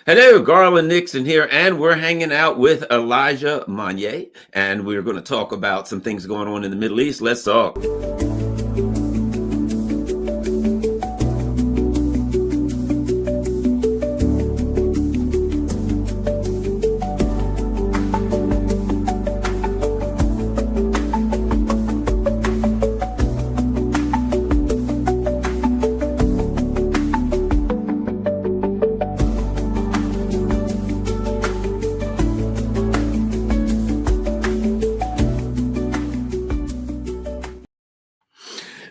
Hello, Garland Nixon here, and we're hanging out with Elijah Magnier, and we're going to talk about some things going on in the Middle East. Let's talk.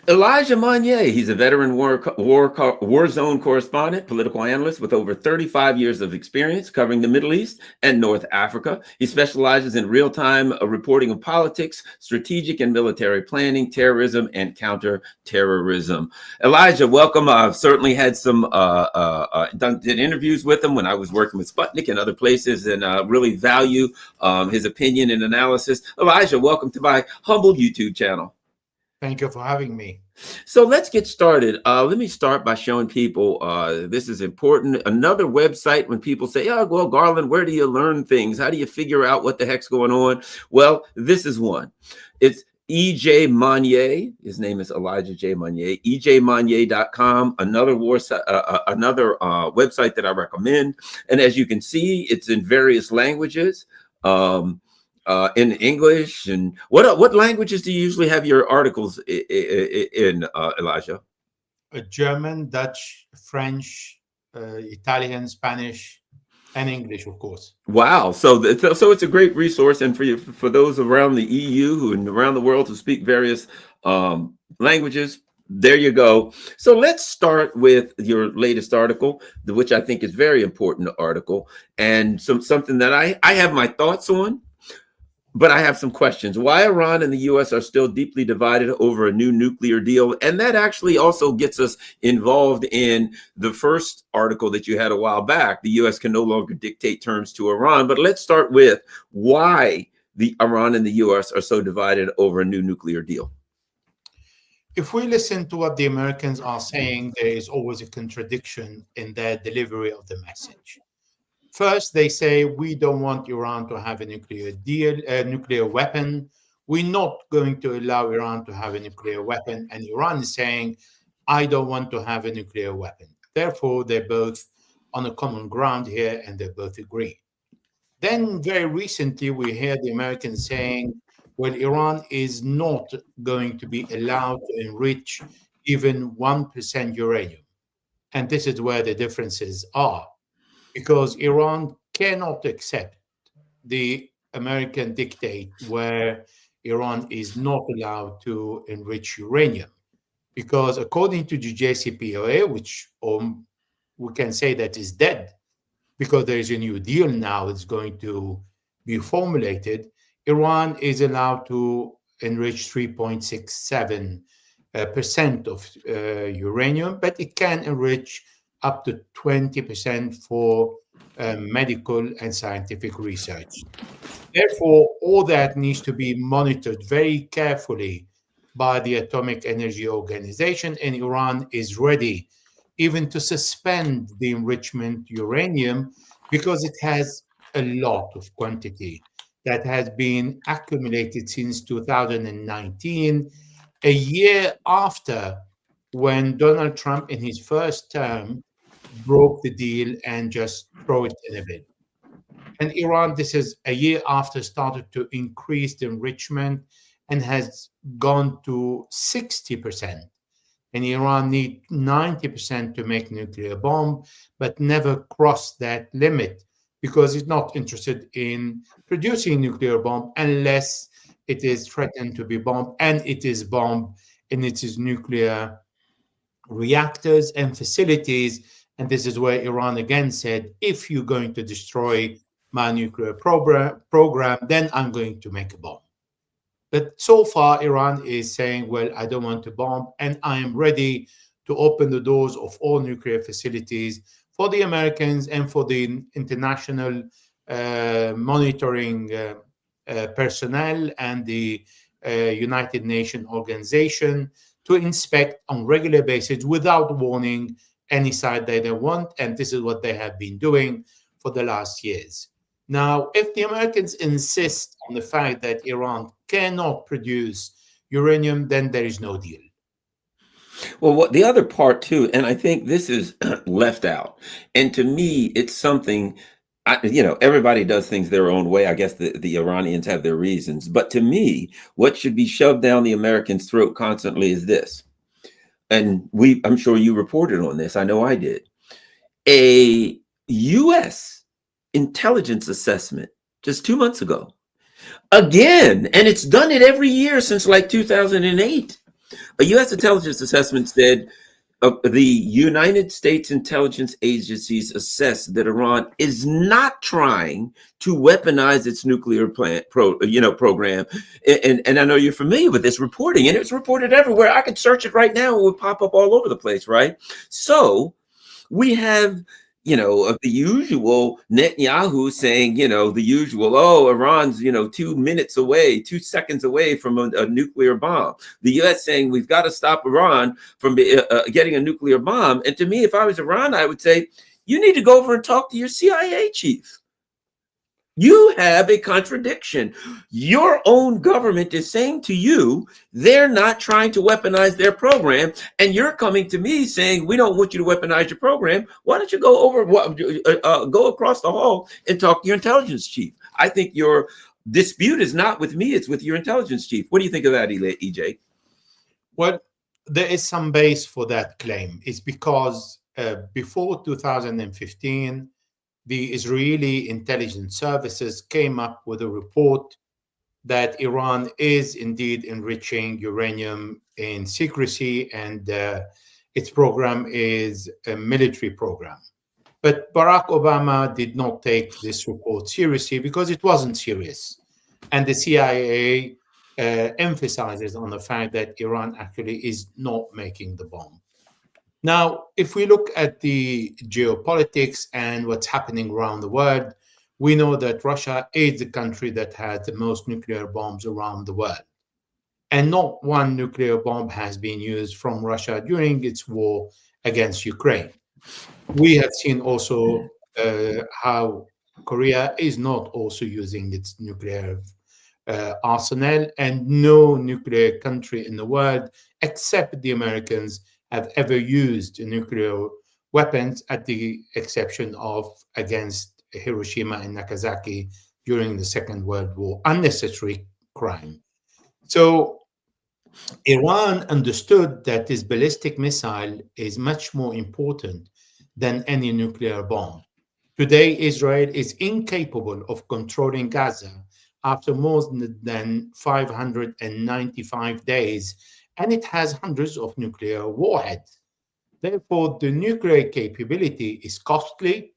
Elijah Magnier, he's a veteran war zone correspondent, political analyst with over 35 years of experience covering the Middle East and North Africa. He specializes in real-time reporting of politics, strategic and military planning, terrorism, and counter-terrorism. Elijah, welcome. I've certainly had did interviews with him when I was working with Sputnik and other places, and really value his opinion and analysis. Elijah, welcome to my humble YouTube channel. Thank you for having me. So let's get started. Let me start by showing people, this is important. Another website when people say, oh, well, Garland, where do you learn things? How do you figure out what the heck's going on? Well, this is one. It's E.J. Magnier. His name is Elijah J. Magnier. EJMagnier.com, another website that I recommend. And as you can see, it's in various languages. In English, and what languages do you usually have your articles in, Elijah? German, Dutch, French, Italian, Spanish, and English, of course. Wow! So it's a great resource, and for those around the EU and around the world who speak various languages. There you go. So let's start with your latest article, which I think is very important article, and something that I have my thoughts on. But I have some questions. Why Iran and the U.S. are still deeply divided over a new nuclear deal. And that actually also gets us involved in the first article that you had a while back. The U.S. can no longer dictate terms to Iran. But let's start with why Iran and the U.S. are so divided over a new nuclear deal. If we listen to what the Americans are saying, there is always a contradiction in their delivery of the message. First, they say, we don't want Iran to have a nuclear weapon. We're not going to allow Iran to have a nuclear weapon. And Iran is saying, I don't want to have a nuclear weapon. Therefore, they're both on a common ground here, and they both agree. Then very recently, we hear the Americans saying, well, Iran is not going to be allowed to enrich even 1% uranium. And this is where the differences are. Because Iran cannot accept the American dictate where Iran is not allowed to enrich uranium. Because according to the JCPOA, which we can say that is dead, because there is a new deal now, it's going to be formulated, Iran is allowed to enrich 3.67% of uranium, but it can enrich up to 20% for medical and scientific research. Therefore, all that needs to be monitored very carefully by the Atomic Energy Organization, and Iran is ready even to suspend the enrichment uranium because it has a lot of quantity that has been accumulated since 2019, a year after when Donald Trump in his first term broke the deal and just throw it in a bin. And Iran, this is a year after, started to increase the enrichment and has gone to 60%. And Iran needs 90% to make nuclear bomb, but never crossed that limit because it's not interested in producing nuclear bomb unless it is threatened to be bombed, and it is bombed in its nuclear reactors and facilities. And this is where Iran again said, if you're going to destroy my nuclear program, then I'm going to make a bomb. But so far, Iran is saying, well, I don't want to bomb, and I am ready to open the doors of all nuclear facilities for the Americans and for the international monitoring personnel and the United Nations organization to inspect on regular basis without warning any side they don't want. And this is what they have been doing for the last years. Now, if the Americans insist on the fact that Iran cannot produce uranium, then there is no deal. Well, what the other part too, and I think this is left out, and to me, it's something. Everybody does things their own way. I guess the Iranians have their reasons, but to me, what should be shoved down the Americans' throat constantly is this. And I'm sure you reported on this. I know I did. A U.S. intelligence assessment just 2 months ago, again, and it's done it every year since like 2008. A U.S. intelligence assessment said the United States intelligence agencies assessed that Iran is not trying to weaponize its nuclear program. And I know you're familiar with this reporting, and it's reported everywhere. I could search it right now; it would pop up all over the place, right? So we have, of the usual Netanyahu saying, the usual, oh, Iran's, 2 minutes away, 2 seconds away from a nuclear bomb. The U.S. saying we've got to stop Iran from getting a nuclear bomb. And to me, if I was Iran, I would say, you need to go over and talk to your CIA chief. You have a contradiction. Your own government is saying to you, they're not trying to weaponize their program. And you're coming to me saying, we don't want you to weaponize your program. Why don't you go across the hall and talk to your intelligence chief? I think your dispute is not with me. It's with your intelligence chief. What do you think of that, EJ? Well, there is some base for that claim. It's because before 2015, the Israeli intelligence services came up with a report that Iran is indeed enriching uranium in secrecy, and its program is a military program. But Barack Obama did not take this report seriously because it wasn't serious. And the CIA emphasizes on the fact that Iran actually is not making the bomb. Now, if we look at the geopolitics and what's happening around the world, we know that Russia is the country that has the most nuclear bombs around the world. And not one nuclear bomb has been used from Russia during its war against Ukraine. We have seen also how Korea is not also using its nuclear arsenal, and no nuclear country in the world, except the Americans, have ever used nuclear weapons, at the exception of against Hiroshima and Nagasaki during the Second World War. Unnecessary crime. So Iran understood that this ballistic missile is much more important than any nuclear bomb. Today, Israel is incapable of controlling Gaza after more than 595 days, and it has hundreds of nuclear warheads. Therefore, the nuclear capability is costly,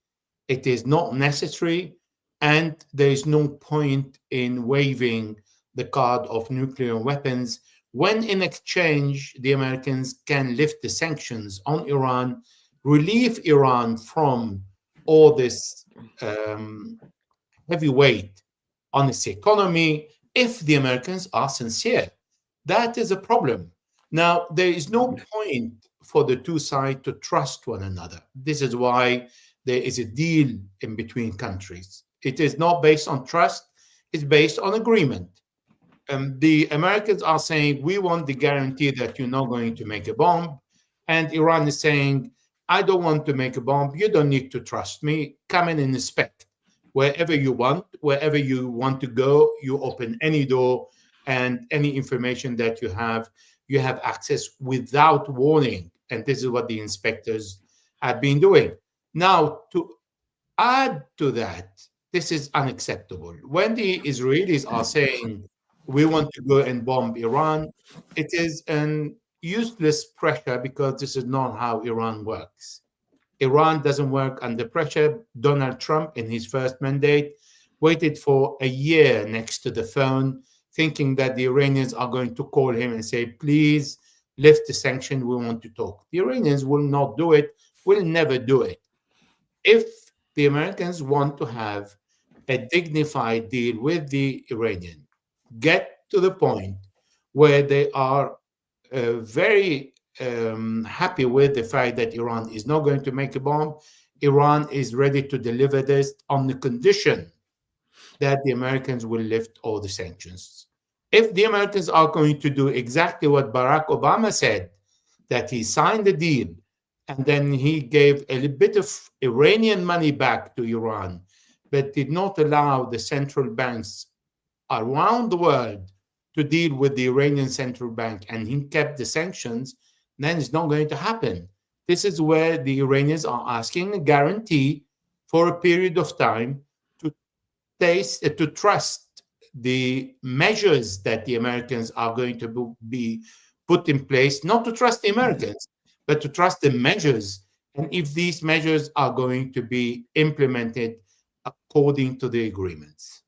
it is not necessary, and there is no point in waving the card of nuclear weapons when, in exchange, the Americans can lift the sanctions on Iran, relieve Iran from all this heavy weight on its economy, if the Americans are sincere. That is a problem. Now, there is no point for the two sides to trust one another. This is why there is a deal in between countries. It is not based on trust, it's based on agreement. The Americans are saying, we want the guarantee that you're not going to make a bomb. And Iran is saying, I don't want to make a bomb. You don't need to trust me. Come in and inspect. Wherever you want to go, you open any door, and any information that you have access without warning. And this is what the inspectors have been doing. Now, to add to that, this is unacceptable. When the Israelis are saying, we want to go and bomb Iran, it is an useless pressure, because this is not how Iran works. Iran doesn't work under pressure. Donald Trump, in his first mandate, waited for a year next to the phone, thinking that the Iranians are going to call him and say, please lift the sanction, we want to talk. The Iranians will not do it, will never do it. If the Americans want to have a dignified deal with the Iranians, get to the point where they are very happy with the fact that Iran is not going to make a bomb, Iran is ready to deliver this on the condition that the Americans will lift all the sanctions. If the Americans are going to do exactly what Barack Obama said, that he signed the deal and then he gave a little bit of Iranian money back to Iran, but did not allow the central banks around the world to deal with the Iranian central bank, and he kept the sanctions, then it's not going to happen. This is where the Iranians are asking a guarantee for a period of time to to trust the measures that the Americans are going to be put in place, not to trust the Americans, but to trust the measures, and if these measures are going to be implemented according to the agreements.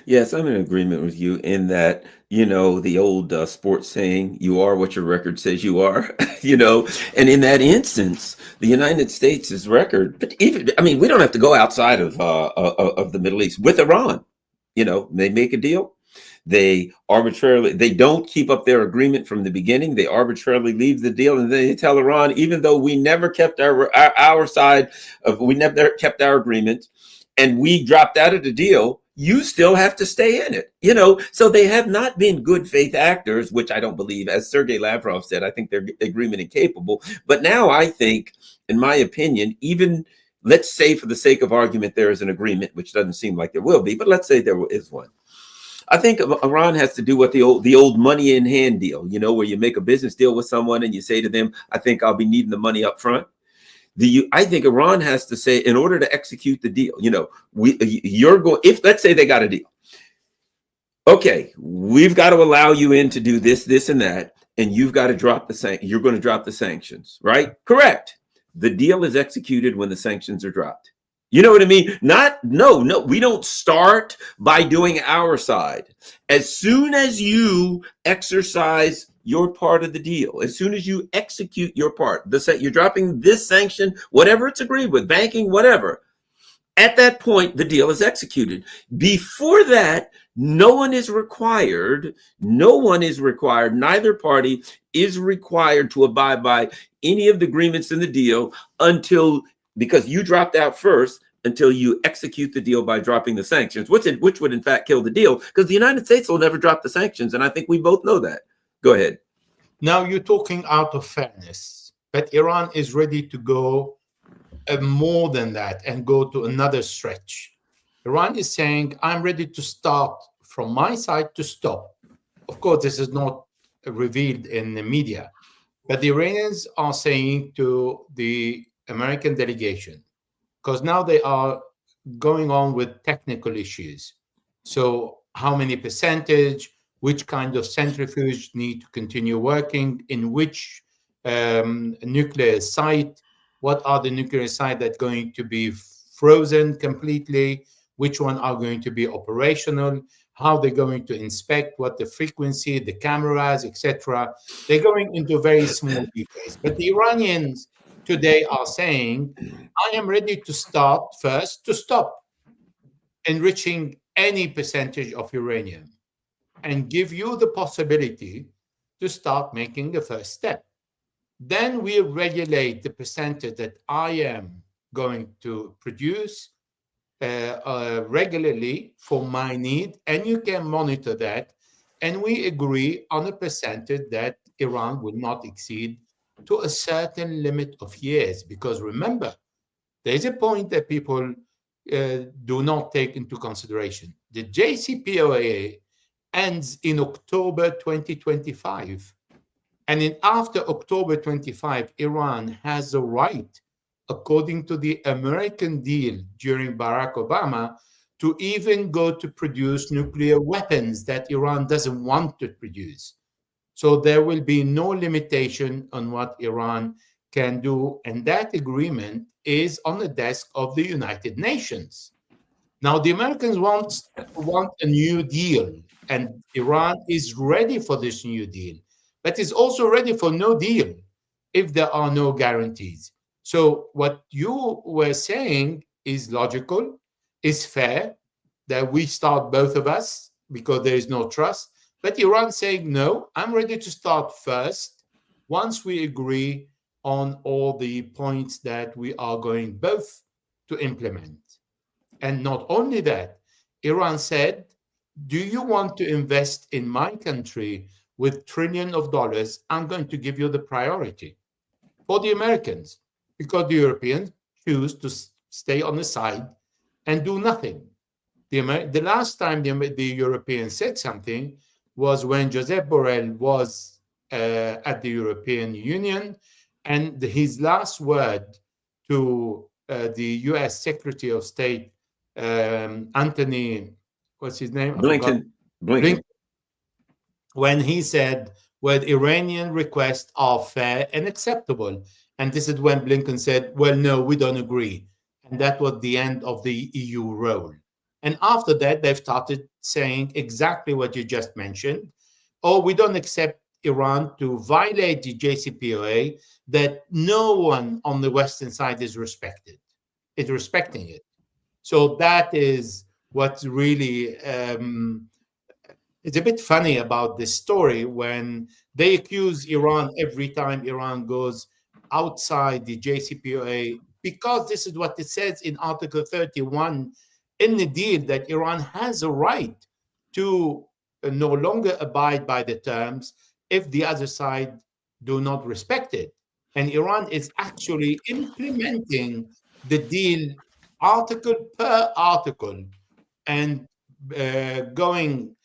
Yes, I'm in agreement with you in that, the old sports saying, you are what your record says you are, and in that instance, the United States' record, but even, I mean, we don't have to go outside of the Middle East with Iran. They make a deal. They don't keep up their agreement from the beginning. They arbitrarily leave the deal, and they tell Iran, even though we never kept our side we never kept our agreement, and we dropped out of the deal, you still have to stay in it. So they have not been good faith actors, which I don't believe, as Sergei Lavrov said, I think they're agreement incapable. But now I think, in my opinion, even let's say for the sake of argument, there is an agreement, which doesn't seem like there will be, but let's say there is one. I think Iran has to do what the old money in hand deal, where you make a business deal with someone and you say to them, I think I'll be needing the money up front. I think Iran has to say, in order to execute the deal, if let's say they got a deal. Okay, we've got to allow you in to do this, this, and that, and you've got to you're going to drop the sanctions, right? Correct. The deal is executed when the sanctions are dropped. You know what I mean? No, we don't start by doing our side. As soon as you exercise your part of the deal, as soon as you execute your part, you're dropping this sanction, whatever it's agreed with, banking, whatever, at that point, the deal is executed. Before that, no one is required, neither party is required to abide by any of the agreements in the deal because you dropped out first, until you execute the deal by dropping the sanctions, which would in fact kill the deal, because the United States will never drop the sanctions. And I think we both know that. Go ahead. Now you're talking out of fairness, but Iran is ready to go more than that and go to another stretch. Iran is saying, I'm ready to start from my side to stop. Of course, this is not revealed in the media, but the Iranians are saying to the American delegation, because now they are going on with technical issues. So how many percentage, which kind of centrifuge need to continue working, in which nuclear site, what are the nuclear sites that are going to be frozen completely, which one are going to be operational, how they're going to inspect, what the frequency, the cameras, etc. They're going into very small details. But the Iranians today are saying, I am ready to start first to stop enriching any percentage of uranium and give you the possibility to start making the first step. Then we regulate the percentage that I am going to produce regularly for my need, and you can monitor that. And we agree on a percentage that Iran will not exceed to a certain limit of years. Because remember, there's a point that people do not take into consideration. The JCPOA ends in October 2025. And after October 25, Iran has the right, according to the American deal during Barack Obama, to even go to produce nuclear weapons that Iran doesn't want to produce. So there will be no limitation on what Iran can do. And that agreement is on the desk of the United Nations. Now, the Americans want a new deal, and Iran is ready for this new deal, but is also ready for no deal if there are no guarantees. So what you were saying is logical, is fair, that we start both of us because there is no trust. But Iran saying, no, I'm ready to start first once we agree on all the points that we are going both to implement. And not only that, Iran said, do you want to invest in my country with trillions of dollars? I'm going to give you the priority for the Americans, because the Europeans choose to stay on the side and do nothing. The last time the Europeans said something was when Josep Borrell was at the European Union, and his last word to the U.S. Secretary of State, Anthony, what's his name? I forgot. Blinken. When he said, well, Iranian requests are fair and acceptable. And this is when Blinken said, well, no, we don't agree. And that was the end of the EU role. And after that, they've started saying exactly what you just mentioned. Oh, we don't accept Iran to violate the JCPOA, that no one on the Western side is respecting it. So that is what's really, it's a bit funny about this story when they accuse Iran every time Iran goes outside the JCPOA, because this is what it says in Article 31 in the deal, that Iran has a right to no longer abide by the terms if the other side do not respect it. And Iran is actually implementing the deal article per article and going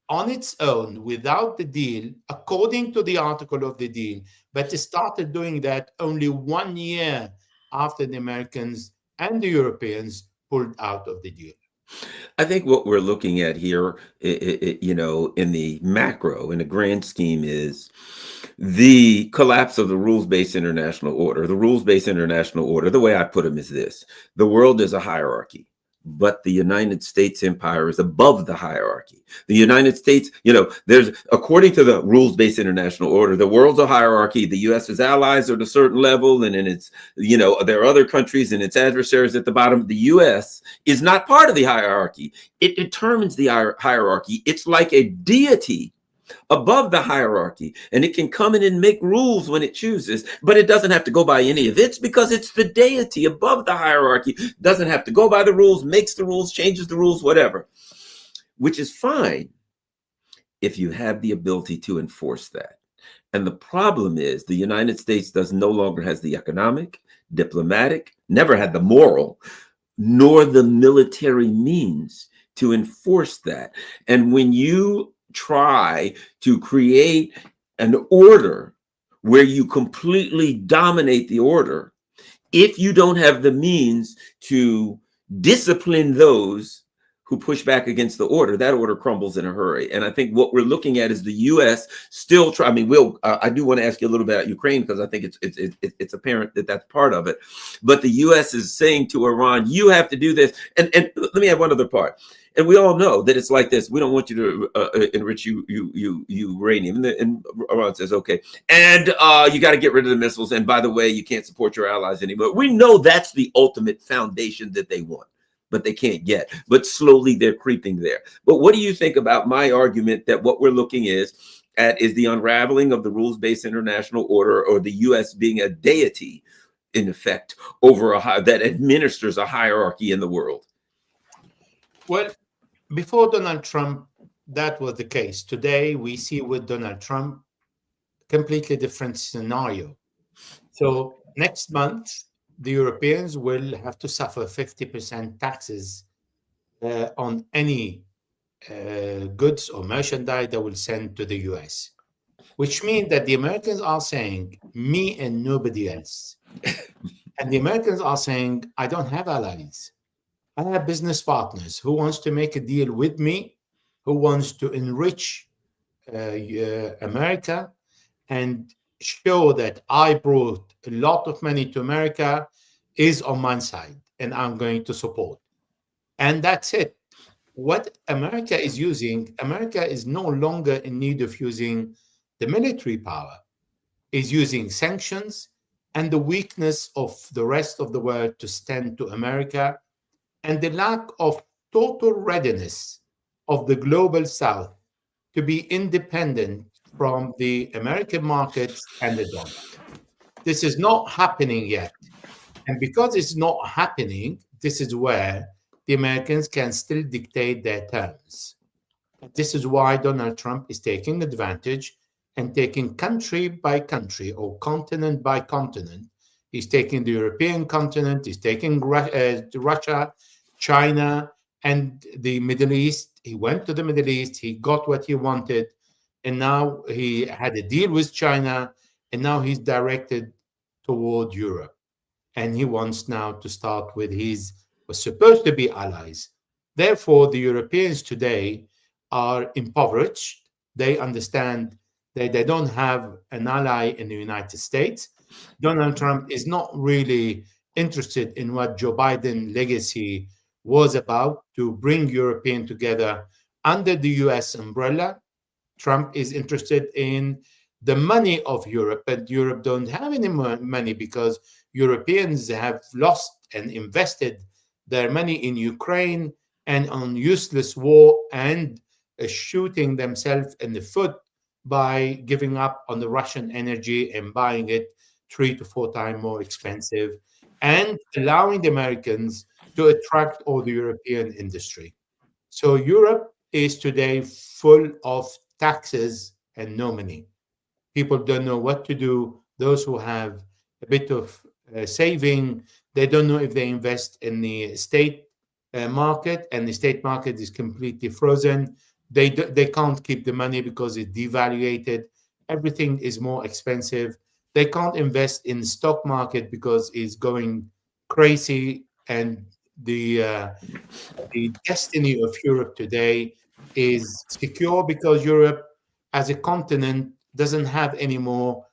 on its own without the deal, according to the article of the deal. But it started doing that only 1 year after the Americans and the Europeans pulled out of the deal. I think what we're looking at here, in the macro, in the grand scheme, is the collapse of the rules-based international order. The rules-based international order, the way I put them is this: the world is a hierarchy, but the United States empire is above the hierarchy. The United States, there's, according to the rules-based international order, the world's a hierarchy. The U.S.'s allies are at a certain level, and then it's, there are other countries and its adversaries at the bottom. The U.S. is not part of the hierarchy. It determines the hierarchy. It's like a deity above the hierarchy, and it can come in and make rules when it chooses, but it doesn't have to go by any of its, because it's the deity above the hierarchy. Doesn't have to go by the rules, makes the rules, changes the rules, whatever, which is fine if you have the ability to enforce that. And the problem is the United States no longer has the economic, diplomatic, never had the moral, nor the military means to enforce that. And when you try to create an order where you completely dominate the order, if you don't have the means to discipline those who push back against the order, that order crumbles in a hurry. And I think what we're looking at is the U.S. still try. I mean, I do want to ask you a little bit about Ukraine, because I think it's apparent that that's part of it. But the U.S. is saying to Iran, you have to do this. And let me add one other part. And we all know that it's like this: we don't want you to enrich uranium. And Iran says, okay, and you got to get rid of the missiles. And by the way, you can't support your allies anymore. We know that's the ultimate foundation that they want, but they can't get. But slowly they're creeping there. But what do you think about my argument that what we're looking at is the unraveling of the rules-based international order, or the U.S. being a deity, in effect, over that administers a hierarchy in the world? Well, before Donald Trump, that was the case. Today, we see with Donald Trump, completely different scenario. So next month, the Europeans will have to suffer 50% taxes on any goods or merchandise that will send to the US, which means that the Americans are saying, me and nobody else. And the Americans are saying, I don't have allies. I have business partners who wants to make a deal with me, who wants to enrich America and show that I brought a lot of money to America, is on my side, and I'm going to support. And that's it. What America is no longer in need of using the military power, is using sanctions and the weakness of the rest of the world to stand to America, and the lack of total readiness of the global South to be independent from the American markets and the dollar. This is not happening yet. And because it's not happening, this is where the Americans can still dictate their terms. This is why Donald Trump is taking advantage and taking country by country or continent by continent. He's taking the European continent, he's taking Russia, China, and the Middle East. He went to the Middle East, he got what he wanted, and now he had a deal with China, and now he's directed toward Europe. And he wants now to start with his, was supposed to be allies. Therefore, the Europeans today are impoverished. They understand that they don't have an ally in the United States. Donald Trump is not really interested in what Joe Biden's legacy was about, to bring Europeans together under the US umbrella. Trump is interested in the money of Europe, but Europe don't have any money because Europeans have lost and invested their money in Ukraine and on useless war and shooting themselves in the foot by giving up on the Russian energy and buying it 3 to 4 times more expensive, and allowing the Americans to attract all the European industry. So Europe is today full of taxes and no money. People don't know what to do. Those who have a bit of saving, they don't know if they invest in the state market, and the state market is completely frozen. They can't keep the money because it's devaluated. Everything is more expensive. They can't invest in the stock market because it's going crazy. And the destiny of Europe today is secure because Europe as a continent doesn't have any more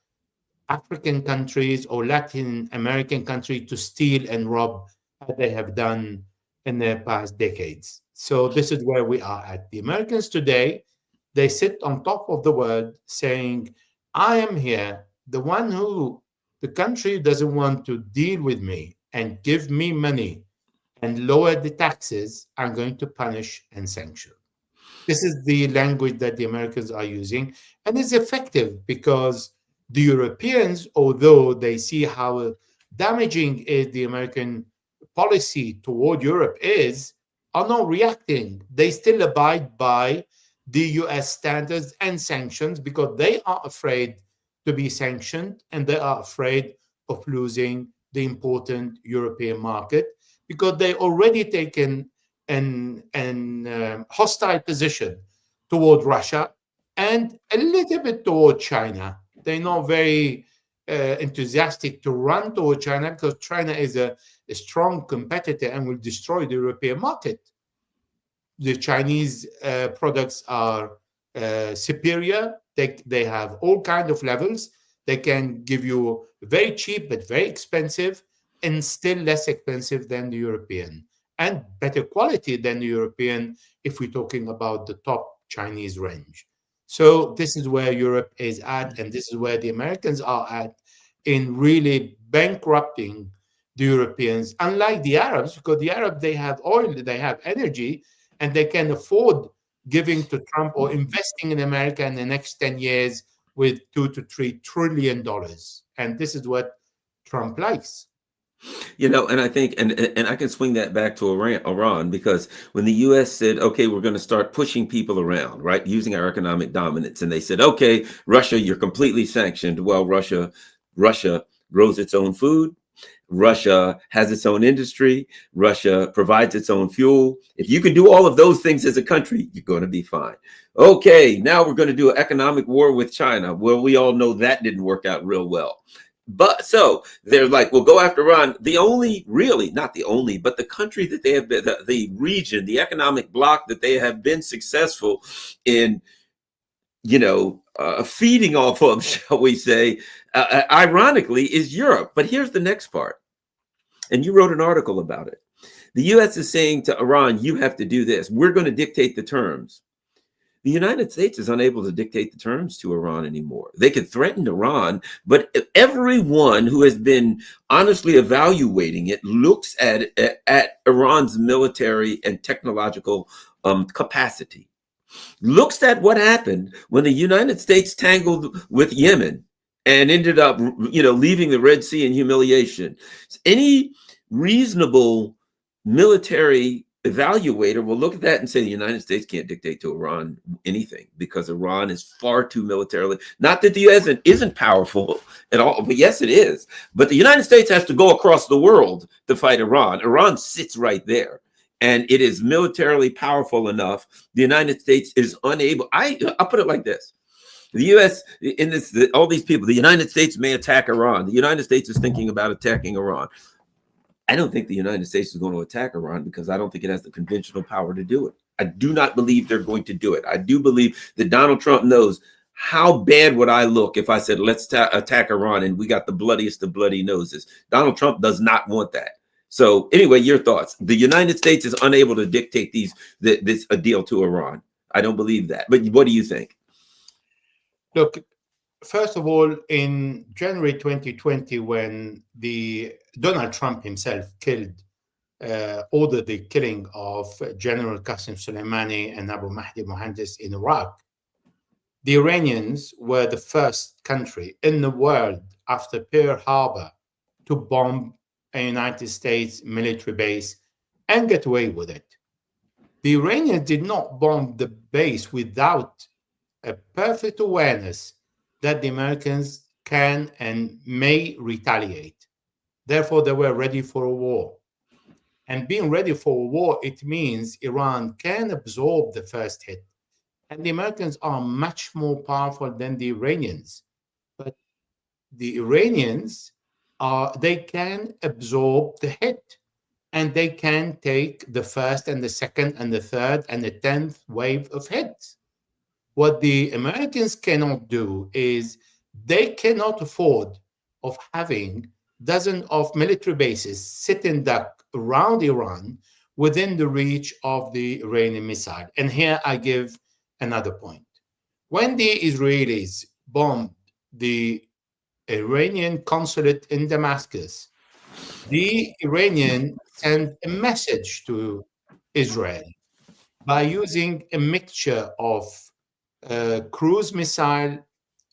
African countries or Latin American countries to steal and rob as they have done in the past decades. So this is where we are at. The Americans today, they sit on top of the world saying, I am here, the one who the country doesn't want to deal with me and give me money and lower the taxes, I'm going to punish and sanction. This is the language that the Americans are using, and it's effective because the Europeans, although they see how damaging is the American policy toward Europe is, are not reacting. They still abide by the US standards and sanctions because they are afraid to be sanctioned and they are afraid of losing the important European market because they already taken an hostile position toward Russia and a little bit toward China. They're not very enthusiastic to run toward China because China is a strong competitor and will destroy the European market. The Chinese products are superior. They have all kinds of levels. They can give you very cheap but very expensive and still less expensive than the European, and better quality than the European if we're talking about the top Chinese range. So this is where Europe is at, and this is where the Americans are at in really bankrupting the Europeans, unlike the Arabs, because the Arabs, they have oil, they have energy, and they can afford giving to Trump or investing in America in the next 10 years with $2 to $3 trillion. And this is what Trump likes. You know, and I think, and I can swing that back to Iran, because when the U.S. said, okay, we're going to start pushing people around, right, using our economic dominance, and they said, okay, Russia, you're completely sanctioned. Well, Russia grows its own food. Russia has its own industry. Russia provides its own fuel. If you can do all of those things as a country, you're going to be fine. Okay, now we're going to do an economic war with China. Well, we all know that didn't work out real well. But so they're like, we'll go after Iran. The only, really, not the only, but the country that they have been, the region, the economic bloc that they have been successful in, you know, feeding off of, shall we say, ironically, is Europe. But here's the next part. And you wrote an article about it. The U.S. is saying to Iran, you have to do this. We're going to dictate the terms. The United States is unable to dictate the terms to Iran anymore. They could threaten Iran, but everyone who has been honestly evaluating it looks at Iran's military and technological capacity, looks at what happened when the United States tangled with Yemen and ended up, leaving the Red Sea in humiliation. Any reasonable military evaluator will look at that and say the United States can't dictate to Iran anything because Iran is far too militarily. Not that the U.S. isn't powerful at all, but yes, it is. But the United States has to go across the world to fight Iran. Iran sits right there. And it is militarily powerful enough. The United States is unable. I'll put it like this. The U.S. in this, all these people, the United States may attack Iran. The United States is thinking about attacking Iran. I don't think the United States is going to attack Iran because I don't think it has the conventional power to do it. I do not believe they're going to do it. I do believe that Donald Trump knows how bad would I look if I said, let's attack Iran and we got the bloodiest of bloody noses. Donald Trump does not want that. So anyway, your thoughts. The United States is unable to dictate this a deal to Iran. I don't believe that. But what do you think? Look, first of all, in January 2020, when Donald Trump himself ordered the killing of General Qasem Soleimani and Abu Mahdi Mohandes in Iraq, the Iranians were the first country in the world after Pearl Harbor to bomb a United States military base and get away with it. The Iranians did not bomb the base without a perfect awareness that the Americans can and may retaliate. Therefore, they were ready for a war. And being ready for a war, it means Iran can absorb the first hit. And the Americans are much more powerful than the Iranians. But the Iranians they can absorb the hit. And they can take the first and the second and the third and the 10th wave of hits. What the Americans cannot do is they cannot afford of having dozens of military bases sitting duck around Iran within the reach of the Iranian missile. And here I give another point. When the Israelis bombed the Iranian consulate in Damascus, the Iranian sent a message to Israel by using a mixture of cruise missile,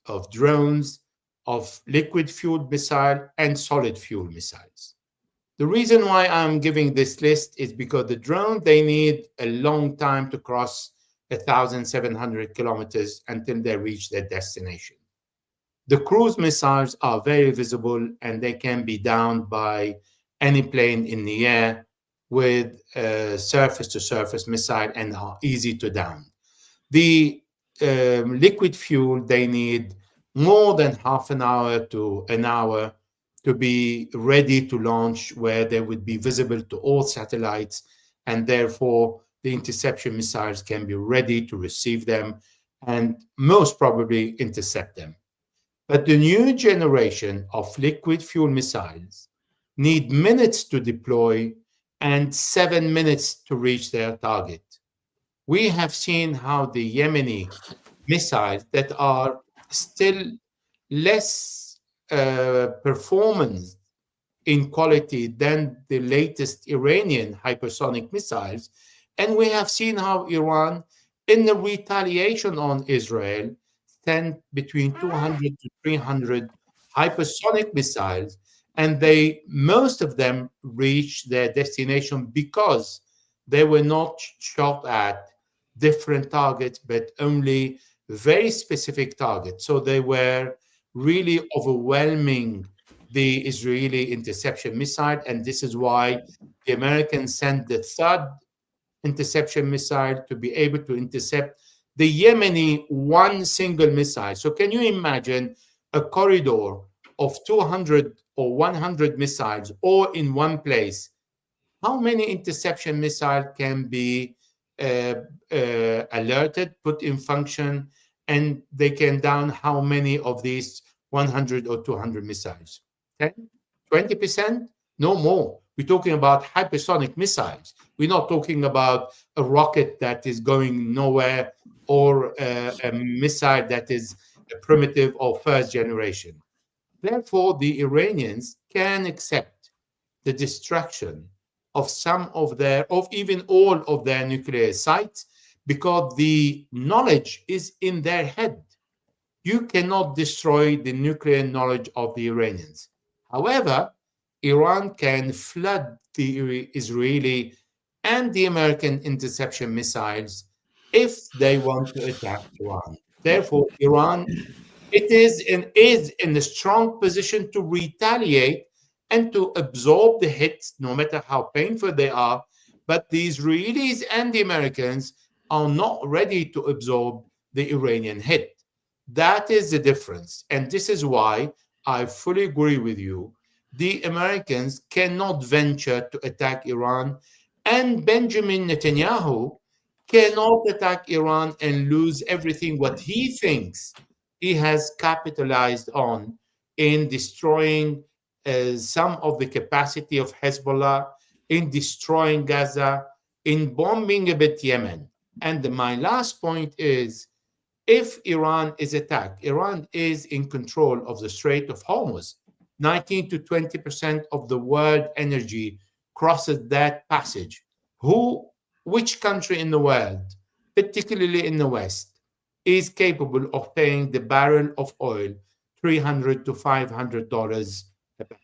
of drones, of liquid fueled missile, and solid fuel missiles. The reason why I'm giving this list is because the drone, they need a long time to cross 1,700 kilometers until they reach their destination. The cruise missiles are very visible and they can be downed by any plane in the air with a surface-to-surface missile and are easy to down. The liquid fuel, they need more than half an hour to an hour to be ready to launch, where they would be visible to all satellites, and therefore the interception missiles can be ready to receive them and most probably intercept them. But the new generation of liquid fuel missiles need minutes to deploy and 7 minutes to reach their target. We have seen how the Yemeni missiles that are still less performance in quality than the latest Iranian hypersonic missiles. And we have seen how Iran, in the retaliation on Israel, sent between 200 to 300 hypersonic missiles, and most of them reached their destination because they were not shot at different targets, but only very specific targets. So they were really overwhelming the Israeli interception missile, and this is why the Americans sent the third interception missile to be able to intercept the Yemeni one single missile. So can you imagine a corridor of 200 or 100 missiles all in one place? How many interception missiles can be alerted, put in function, and they can down how many of these 100 or 200 missiles? 10, 20%? No more. We're talking about hypersonic missiles. We're not talking about a rocket that is going nowhere or a missile that is a primitive or first generation. Therefore, the Iranians can accept the destruction of some of even all of their nuclear sites, because the knowledge is in their head. you cannot destroy the nuclear knowledge of the Iranians. However, Iran can flood the Israeli and the American interception missiles if they want to attack Iran. Therefore, Iran is in a strong position to retaliate and to absorb the hits, no matter how painful they are. But the Israelis and the Americans are not ready to absorb the Iranian hit. That is the difference. And this is why I fully agree with you. The Americans cannot venture to attack Iran, and Benjamin Netanyahu cannot attack Iran and lose everything what he thinks he has capitalized on in destroying some of the capacity of Hezbollah, in destroying Gaza, in bombing a bit Yemen. And my last point is, if Iran is attacked, Iran is in control of the Strait of Hormuz. 19 to 20% of the world energy crosses that passage. Which country in the world, particularly in the West, is capable of paying the barrel of oil $300 to $500 a barrel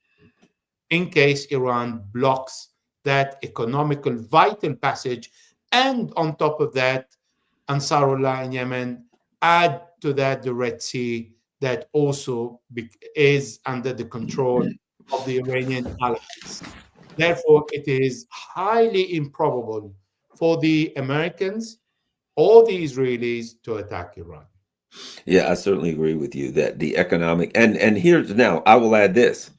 in case Iran blocks that economical vital passage? And on top of that, Ansarullah in Yemen, add to that the Red Sea that also is under the control of the Iranian allies. Therefore, it is highly improbable for the Americans or the Israelis to attack Iran. Yeah, I certainly agree with you that the economic and here's now I will add this.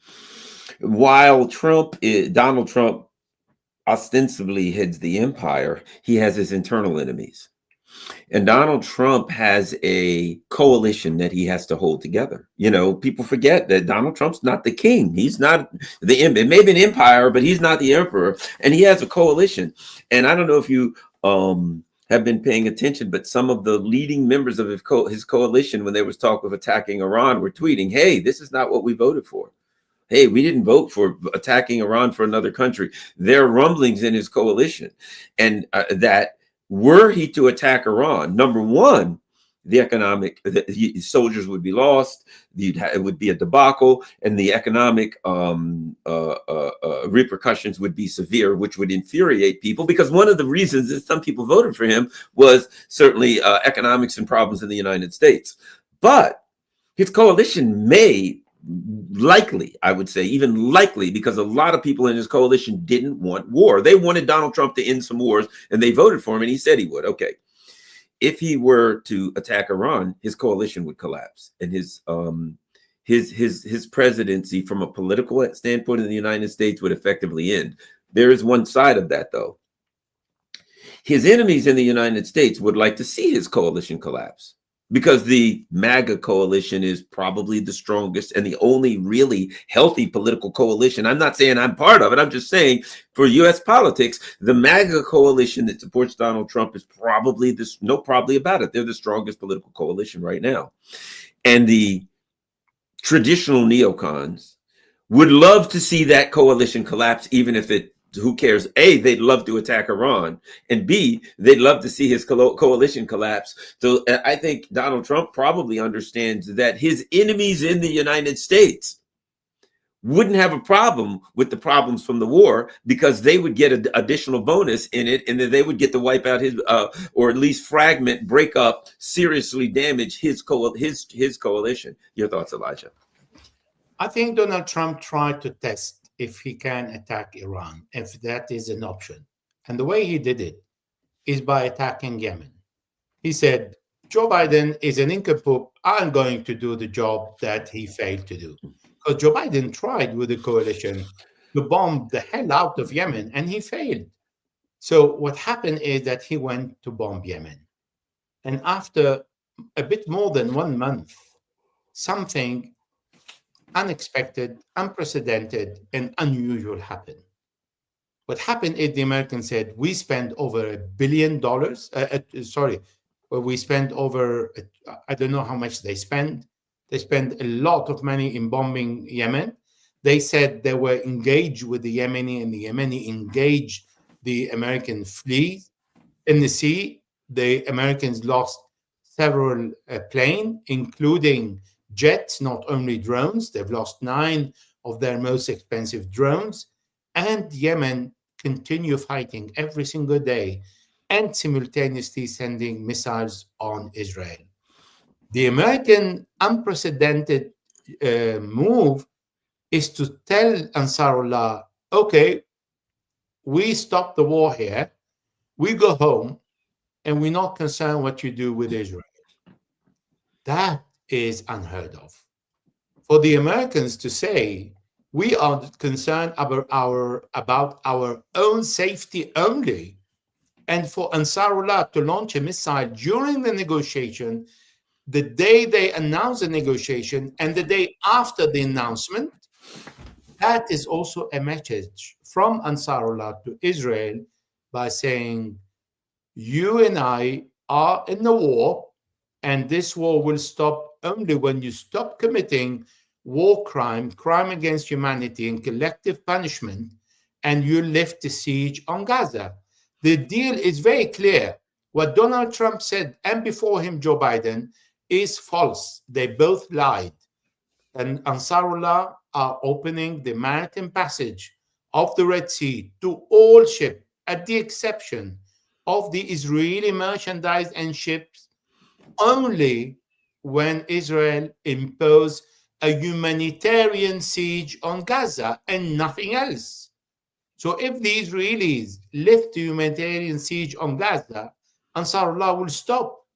While Donald Trump ostensibly heads the empire, he has his internal enemies. And Donald Trump has a coalition that he has to hold together. You know, people forget that Donald Trump's not the king. He's not it may be an empire, but he's not the emperor. And he has a coalition. And I don't know if you have been paying attention, but some of the leading members of his coalition, when there was talk of attacking Iran, were tweeting, "Hey, this is not what we voted for. Hey, we didn't vote for attacking Iran for another country." There are rumblings in his coalition, and that were he to attack Iran, number one, the soldiers would be lost. It would be a debacle, and the economic repercussions would be severe, which would infuriate people. Because one of the reasons that some people voted for him was certainly economics and problems in the United States. But his coalition may likely, I would say, even likely, because a lot of people in his coalition didn't want war. They wanted Donald Trump to end some wars, and they voted for him, and he said he would. Okay. If he were to attack Iran, his coalition would collapse, and his presidency from a political standpoint in the United States would effectively end. There is one side of that, though. His enemies in the United States would like to see his coalition collapse, because the MAGA coalition is probably the strongest and the only really healthy political coalition. I'm not saying I'm part of it. I'm just saying for U.S. politics, the MAGA coalition that supports Donald Trump is probably probably about it. They're the strongest political coalition right now. And the traditional neocons would love to see that coalition collapse, even if who cares? A, they'd love to attack Iran, and B, they'd love to see his coalition collapse. So I think Donald Trump probably understands that his enemies in the United States wouldn't have a problem with the problems from the war, because they would get an additional bonus in it, and then they would get to wipe out his, or at least fragment, break up, seriously damage his coalition. Your thoughts, Elijah? I think Donald Trump tried to test if he can attack Iran, if that is an option. And the way he did it is by attacking Yemen. He said, Joe Biden is an nincompoop. I'm going to do the job that he failed to do. Because Joe Biden tried with the coalition to bomb the hell out of Yemen, and he failed. So what happened is that he went to bomb Yemen. And after a bit more than 1 month, something unexpected, unprecedented, and unusual happened. What happened is the Americans said, we spent over $1 billion. We spent over, I don't know how much they spent. They spent a lot of money in bombing Yemen. They said they were engaged with the Yemeni, and the Yemeni engaged the American fleet. In the sea, the Americans lost several planes, including jets, not only drones. They've lost 9 of their most expensive drones. And Yemen continue fighting every single day and simultaneously sending missiles on Israel. The American unprecedented move is to tell Ansarullah, okay, we stop the war here, we go home, and we're not concerned what you do with Israel. That is unheard of. For the Americans to say, we are concerned about our own safety only, and for Ansarullah to launch a missile during the negotiation, the day they announce the negotiation and the day after the announcement, that is also a message from Ansarullah to Israel by saying, you and I are in the war, and this war will stop only when you stop committing war crime against humanity, and collective punishment, and you lift the siege on Gaza. The deal is very clear. What Donald Trump said, and before him Joe Biden, is false. They both lied. And Ansarullah are opening the maritime passage of the Red Sea to all ships, at the exception of the Israeli merchandise and ships, only when Israel imposed a humanitarian siege on Gaza and nothing else. So if the Israelis lift the humanitarian siege on Gaza, Ansarullah will stop.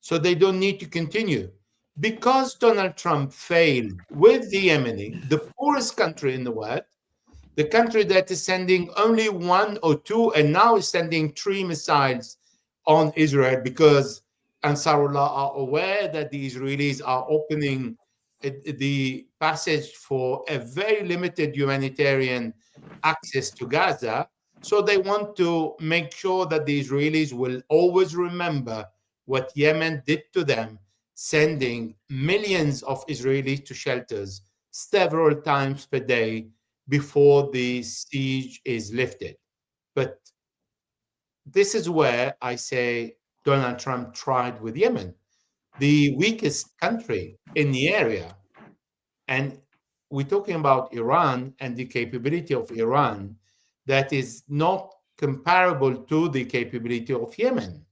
So they don't need to continue. Because Donald Trump failed with the Yemeni, the poorest country in the world, the country that is sending only 1 or 2 and now is sending 3 missiles on Israel, because Ansarullah are aware that the Israelis are opening the passage for a very limited humanitarian access to Gaza. So they want to make sure that the Israelis will always remember what Yemen did to them, sending millions of Israelis to shelters several times per day before the siege is lifted. But this is where I say Donald Trump tried with Yemen, the weakest country in the area. And we're talking about Iran and the capability of Iran that is not comparable to the capability of Yemen.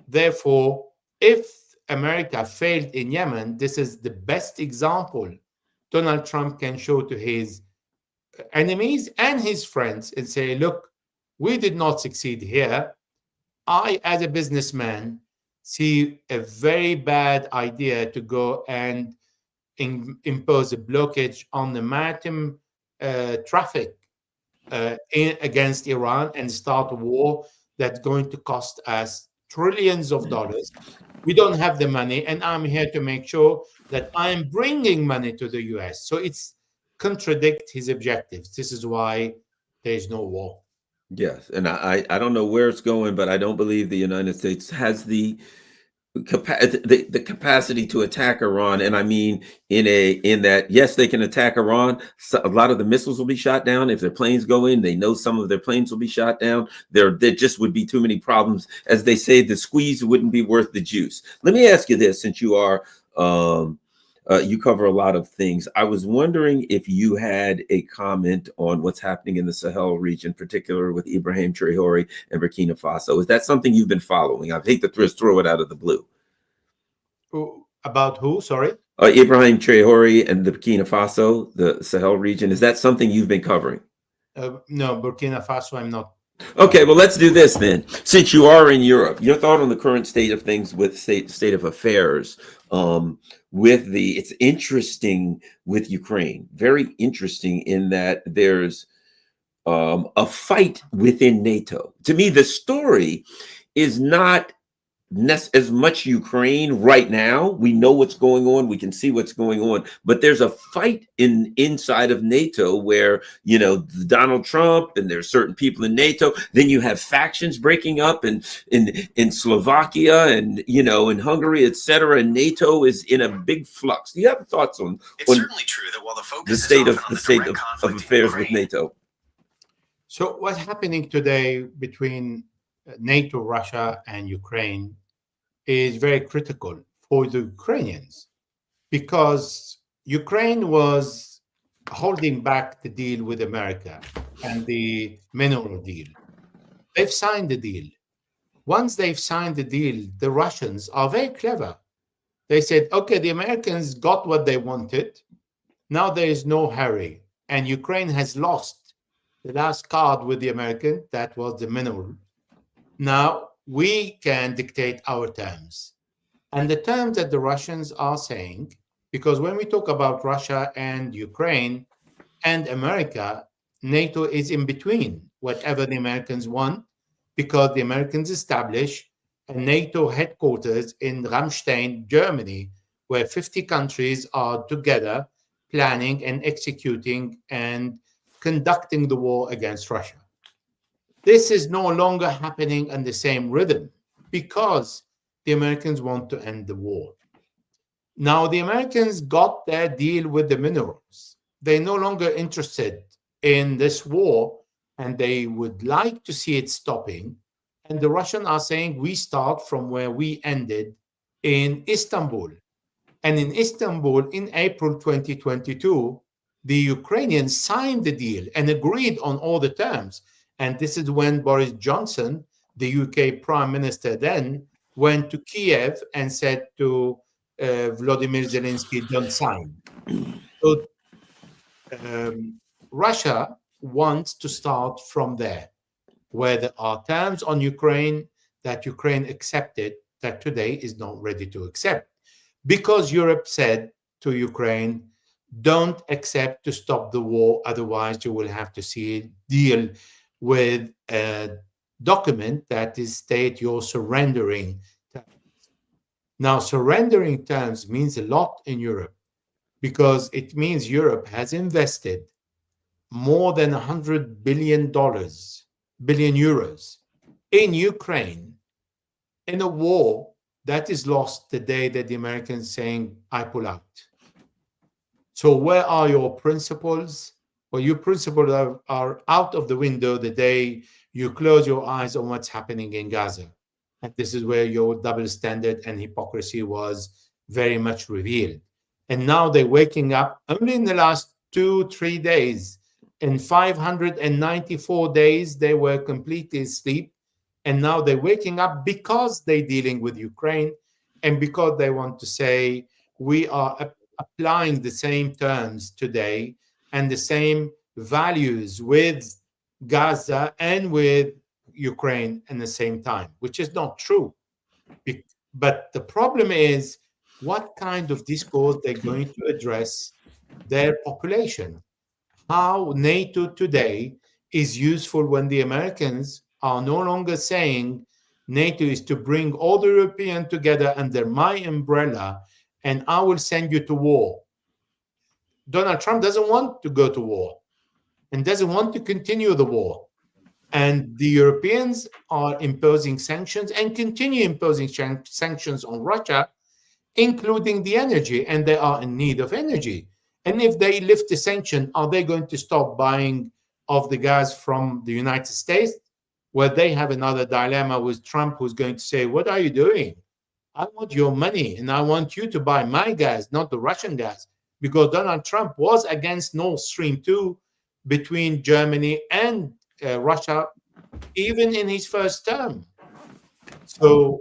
Therefore, if America failed in Yemen, this is the best example Donald Trump can show to his enemies and his friends and say, look, we did not succeed here. I, as a businessman, see a very bad idea to go and impose a blockage on the maritime traffic against Iran and start a war that's going to cost us trillions of dollars. We don't have the money, and I'm here to make sure that I'm bringing money to the US. So it's contradict his objectives. This is why there is no war. Yes, and I don't know where it's going, but I don't believe the United States has the capacity to attack Iran. And I mean, in that, yes, they can attack Iran. So a lot of the missiles will be shot down. If their planes go in, they know some of their planes will be shot down. There just would be too many problems. As they say, the squeeze wouldn't be worth the juice. Let me ask you this, since you are you cover a lot of things. I was wondering if you had a comment on what's happening in the Sahel region, particularly with Ibrahim Traore and Burkina Faso. Is that something you've been following? I hate to just throw it out of the blue. About who? Sorry? Ibrahim Traore and the Burkina Faso, the Sahel region. Is that something you've been covering? No, Burkina Faso, I'm not. Okay, well, let's do this then. Since you are in Europe, your thought on the current state of things with state of affairs. It's interesting with Ukraine, very interesting in that there's a fight within NATO. To me, the story is not as much Ukraine right now. We know what's going on. We can see what's going on, but there's a fight inside of NATO where, Donald Trump and there's certain people in NATO. Then you have factions breaking up in Slovakia and, in Hungary, etc. And NATO is in a big flux. Do you have thoughts on certainly true that while the focus the state of affairs with NATO? So what's happening today between NATO, Russia, and Ukraine is very critical for the Ukrainians because Ukraine was holding back the deal with America and the mineral deal. They've signed the deal. Once they've signed the deal, the Russians are very clever. They said, okay, the Americans got what they wanted. Now there is no hurry. And Ukraine has lost the last card with the American, that was the mineral. Now we can dictate our terms. And the terms that the Russians are saying, because when we talk about Russia and Ukraine and America, NATO is in between whatever the Americans want, because the Americans establish a NATO headquarters in Ramstein, Germany, where 50 countries are together planning and executing and conducting the war against Russia. This is no longer happening in the same rhythm because the Americans want to end the war. Now, the Americans got their deal with the minerals. They're no longer interested in this war, and they would like to see it stopping. And the Russians are saying, we start from where we ended in Istanbul. And in Istanbul, in April 2022, the Ukrainians signed the deal and agreed on all the terms. And this is when Boris Johnson, the UK Prime Minister then, went to Kiev and said to Vladimir Zelensky, don't sign. So Russia wants to start from there, where there are terms on Ukraine that Ukraine accepted that today is not ready to accept. Because Europe said to Ukraine, don't accept to stop the war, otherwise you will have to see a deal with a document that is state you're surrendering terms. Now, surrendering terms means a lot in Europe because it means Europe has invested more than $100 billion in Ukraine in a war that is lost the day that the Americans saying, I pull out. So where are your principles? Well, your principles are out of the window the day you close your eyes on what's happening in Gaza. And this is where your double standard and hypocrisy was very much revealed. And now they're waking up only in the last 2-3 days. In 594 days, they were completely asleep. And now they're waking up because they're dealing with Ukraine and because they want to say, we are applying the same terms today and the same values with Gaza and with Ukraine at the same time, which is not true. But the problem is what kind of discourse they're going to address their population. How NATO today is useful when the Americans are no longer saying NATO is to bring all the Europeans together under my umbrella and I will send you to war. Donald Trump doesn't want to go to war and doesn't want to continue the war. And the Europeans are imposing sanctions and continue imposing sanctions on Russia, including the energy, and they are in need of energy. And if they lift the sanction, are they going to stop buying of the gas from the United States? Where they have another dilemma with Trump, who's going to say, what are you doing? I want your money and I want you to buy my gas, not the Russian gas. Because Donald Trump was against Nord Stream 2 between Germany and Russia, even in his first term. So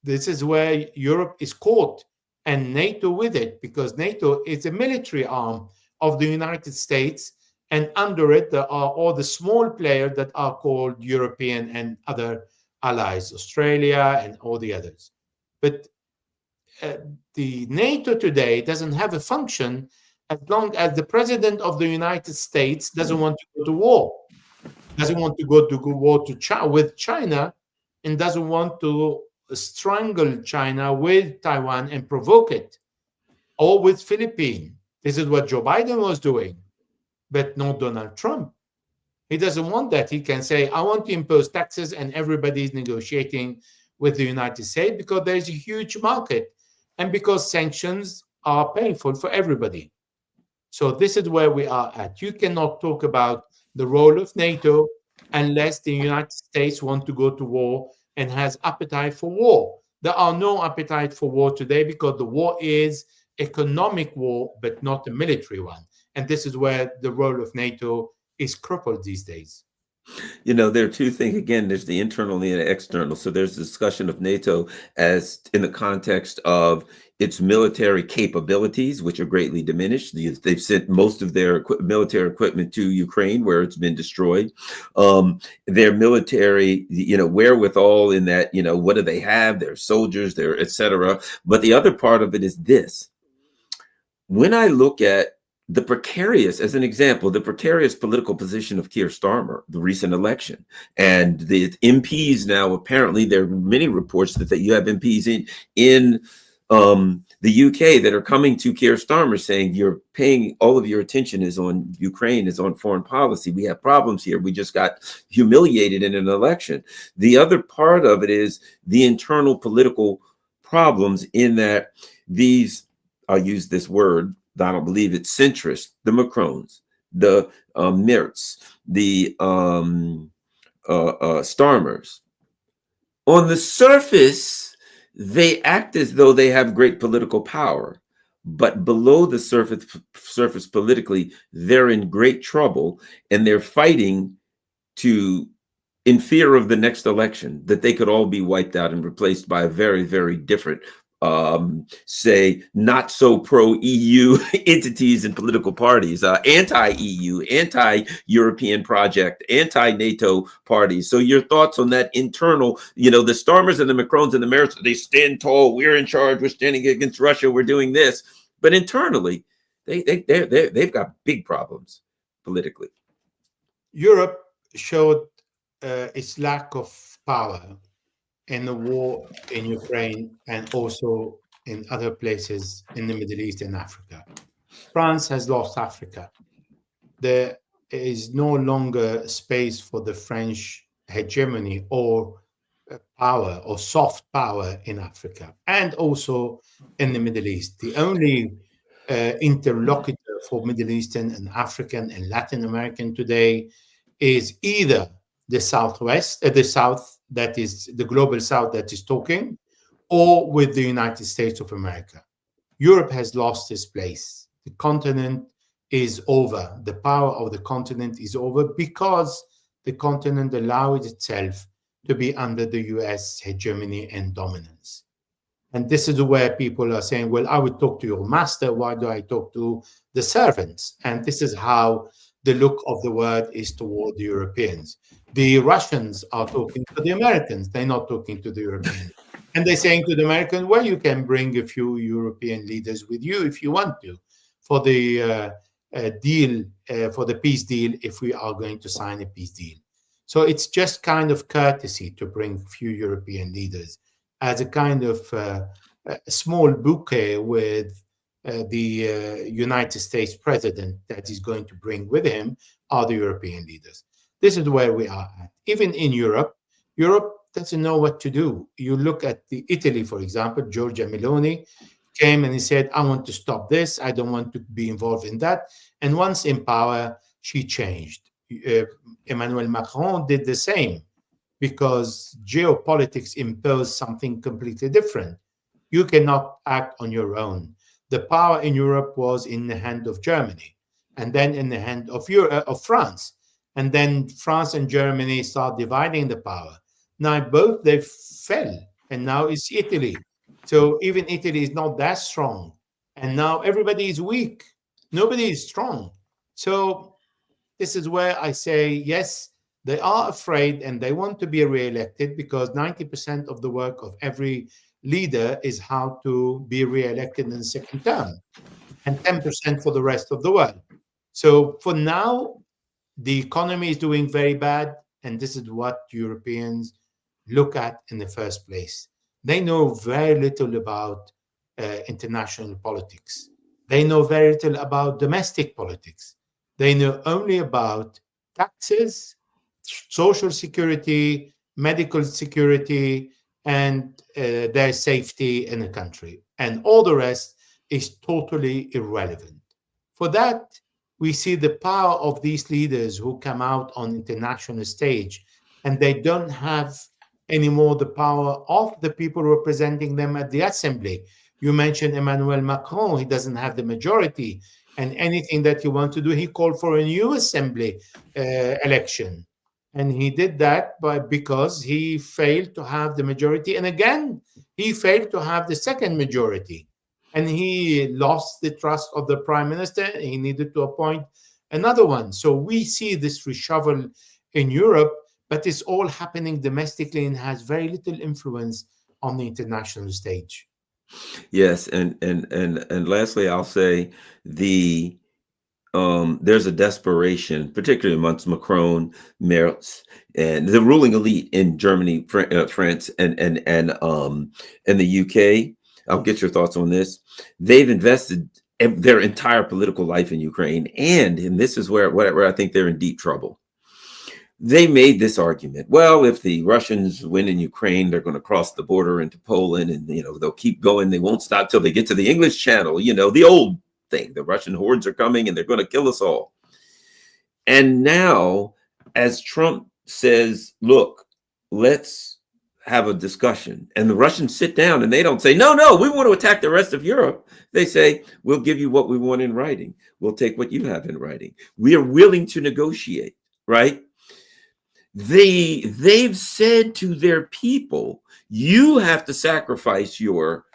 this is where Europe is caught and NATO with it, because NATO is a military arm of the United States. And under it, there are all the small players that are called European and other allies, Australia and all the others. But the NATO today doesn't have a function as long as the president of the United States doesn't want to go to war, doesn't want to go to war with China, and doesn't want to strangle China with Taiwan and provoke it, or with Philippines. This is what Joe Biden was doing, but not Donald Trump. He doesn't want that. He can say, I want to impose taxes, and everybody is negotiating with the United States because there's a huge market and because sanctions are painful for everybody. So this is where we are at. You cannot talk about the role of NATO unless the United States want to go to war and has appetite for war. There are no appetite for war today because the war is economic war, but not a military one. And this is where the role of NATO is crippled these days. There are two things. Again, there's the internal and the external. So there's the discussion of NATO as in the context of its military capabilities, which are greatly diminished. They've sent most of their military equipment to Ukraine, where it's been destroyed. Their military, wherewithal in that, what do they have? Their soldiers, their et cetera. But the other part of it is this. When I look at the precarious, as an example, the precarious political position of Keir Starmer, the recent election, and the MPs now, apparently there are many reports that you have MPs in the UK that are coming to Keir Starmer saying, you're paying, all of your attention is on Ukraine, is on foreign policy. We have problems here. We just got humiliated in an election. The other part of it is the internal political problems in that these, I'll use this word, I don't believe it's centrist, the Macrons, the Mertz, the Starmers. On the surface, they act as though they have great political power, but below the surface politically, they're in great trouble, and they're fighting in fear of the next election, that they could all be wiped out and replaced by a very, very different say not so pro-EU entities and political parties, anti-EU, anti-European project, anti-NATO parties. So your thoughts on that internal, the Starmers and the Macrons and the Merits, they stand tall, we're in charge, we're standing against Russia, we're doing this. But internally, they've got big problems politically. Europe showed its lack of power in the war in Ukraine and also in other places in the Middle East and Africa. France has lost Africa. There is no longer space for the French hegemony or power or soft power in Africa and also in the Middle East. The only interlocutor for Middle Eastern and African and Latin American today is either the Southwest, the South, that is the global South that is talking, or with the United States of America. Europe has lost its place. The continent is over. The power of the continent is over because the continent allowed itself to be under the US hegemony and dominance. And this is where people are saying, well, I would talk to your master. Why do I talk to the servants? And this is how the look of the world is toward the Europeans. The Russians are talking to the Americans. They're not talking to the Europeans. And they're saying to the Americans, well, you can bring a few European leaders with you if you want to for the deal, for the peace deal, if we are going to sign a peace deal. So it's just kind of courtesy to bring few European leaders as a kind of a small bouquet with the United States president that is going to bring with him are the European leaders. This is where we are at. Even in Europe, Europe doesn't know what to do. You look at Italy, for example, Giorgia Meloni came and he said, I want to stop this. I don't want to be involved in that. And once in power, she changed. Emmanuel Macron did the same because geopolitics imposed something completely different. You cannot act on your own. The power in Europe was in the hand of Germany and then in the hand of France. And then France and Germany start dividing the power. Now both they fell, and now it's Italy. So even Italy is not that strong. And now everybody is weak. Nobody is strong. So this is where I say, yes, they are afraid and they want to be re-elected because 90% of the work of every leader is how to be re-elected in the second term and 10% for the rest of the world. So for now, the economy is doing very bad. And this is what Europeans look at in the first place. They know very little about international politics. They know very little about domestic politics. They know only about taxes, social security, medical security, and their safety in the country. And all the rest is totally irrelevant. For that, we see the power of these leaders who come out on international stage, and they don't have anymore the power of the people representing them at the assembly. You mentioned Emmanuel Macron, he doesn't have the majority, and anything that he wants to do, he called for a new assembly election. And he did that because he failed to have the majority. And again, he failed to have the second majority. And he lost the trust of the prime minister. And he needed to appoint another one. So we see this reshuffle in Europe, but it's all happening domestically and has very little influence on the international stage. Yes, and lastly, I'll say the there's a desperation, particularly amongst Macron, Merz, and the ruling elite in Germany, France, and the UK. I'll get your thoughts on this. They've invested their entire political life in Ukraine, and this is where I think they're in deep trouble. They made this argument. Well, if the Russians win in Ukraine, they're going to cross the border into Poland, and they'll keep going. They won't stop till they get to the English Channel. The old thing. The Russian hordes are coming, and they're going to kill us all. And now, as Trump says, look, let's have a discussion, and the Russians sit down, and they don't say, no, we want to attack the rest of Europe. They say, we'll give you what we want in writing. We'll take what you have in writing. We are willing to negotiate, right? They've said to their people, you have to sacrifice your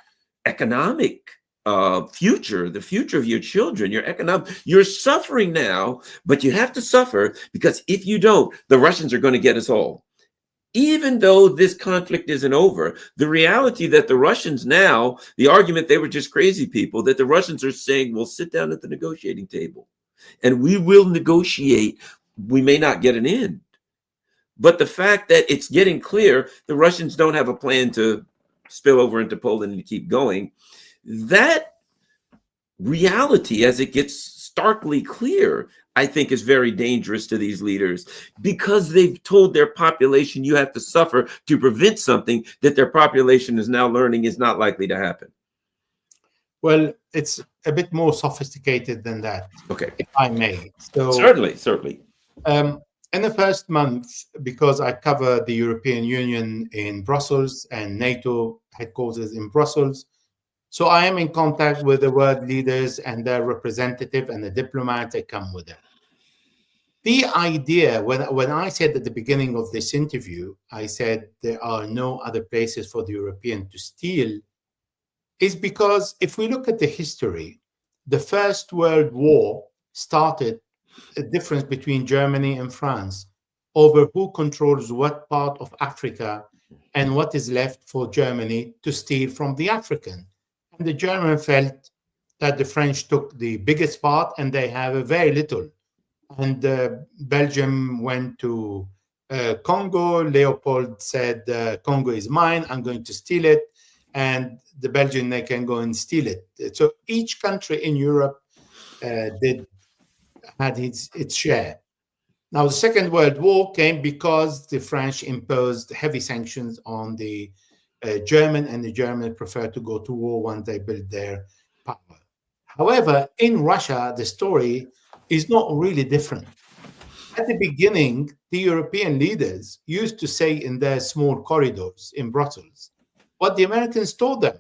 economic future, the future of your children, you're suffering now, but you have to suffer, because if you don't, the Russians are going to get us all. Even though this conflict isn't over, the reality that the Russians now, the argument, they were just crazy people, that the Russians are saying, we'll sit down at the negotiating table and we will negotiate. We may not get an end, but the fact that it's getting clear the Russians don't have a plan to spill over into Poland and keep going, that reality, as it gets starkly clear, I think is very dangerous to these leaders, because they've told their population you have to suffer to prevent something that their population is now learning is not likely to happen. Well, it's a bit more sophisticated than that, okay, if I may. So certainly. In the first month, because I cover the European Union in Brussels and NATO headquarters in Brussels, so I am in contact with the world leaders and their representative and the diplomats that come with them. The idea, when I said at the beginning of this interview, I said there are no other places for the European to steal, is because if we look at the history, the First World War started a difference between Germany and France over who controls what part of Africa and what is left for Germany to steal from the African. And the Germans felt that the French took the biggest part and they have a very little. And Belgium went to Congo. Leopold said, Congo is mine, I'm going to steal it. And the Belgian, they can go and steal it. So each country in Europe had its share. Now, the Second World War came because the French imposed heavy sanctions on the German, and the Germans preferred to go to war once they built their power. However, in Russia, the story is not really different. At the beginning, the European leaders used to say in their small corridors in Brussels what the Americans told them.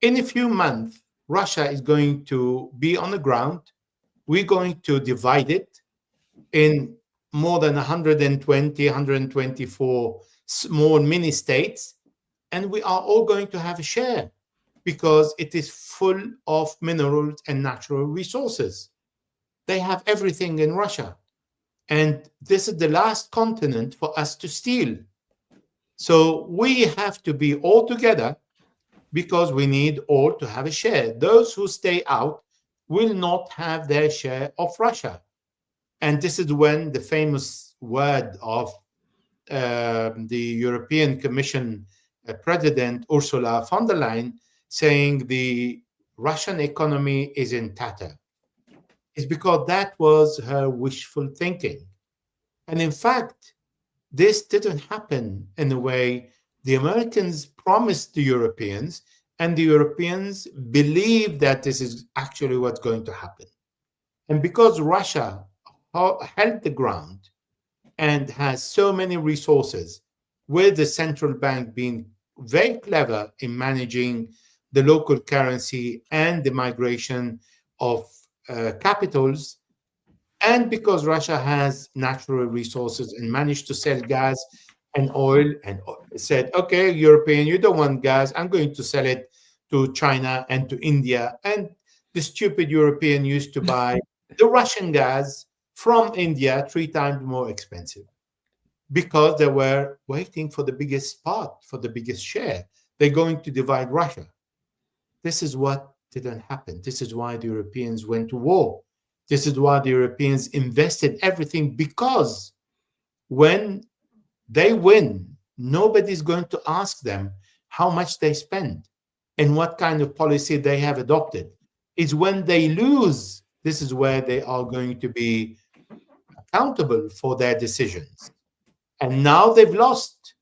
In a few months, Russia is going to be on the ground. We're going to divide it in more than 120, 124 small mini states, and we are all going to have a share because it is full of minerals and natural resources. They have everything in Russia. And this is the last continent for us to steal. So we have to be all together because we need all to have a share. Those who stay out will not have their share of Russia. And this is when the famous word of the European Commission President Ursula von der Leyen saying the Russian economy is in tatter. It's because that was her wishful thinking. And in fact, this didn't happen in the way the Americans promised the Europeans, and the Europeans believed that this is actually what's going to happen. And because Russia held the ground and has so many resources, with the central bank being very clever in managing the local currency and the migration of capitals, and because Russia has natural resources and managed to sell gas and oil, and said, okay, European, you don't want gas, I'm going to sell it to China and to India. And the stupid European used to buy the Russian gas from India 3 times more expensive because they were waiting for the biggest part, for the biggest share. They're going to divide Russia. This is what didn't happen. This is why the Europeans went to war. This is why the Europeans invested everything, because when they win, nobody's going to ask them how much they spend and what kind of policy they have adopted. It's when they lose, this is where they are going to be accountable for their decisions. And now they've lost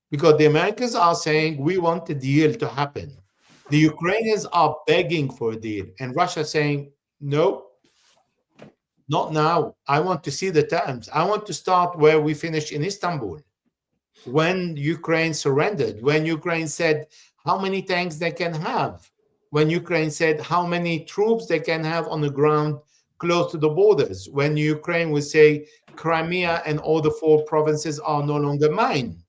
because the Americans are saying, we want a deal to happen. The Ukrainians are begging for a deal, and Russia saying, no, not now. I want to see the terms. I want to start where we finished in Istanbul, when Ukraine surrendered, when Ukraine said how many tanks they can have, when Ukraine said how many troops they can have on the ground close to the borders, when Ukraine would say Crimea and all the 4 provinces are no longer mine.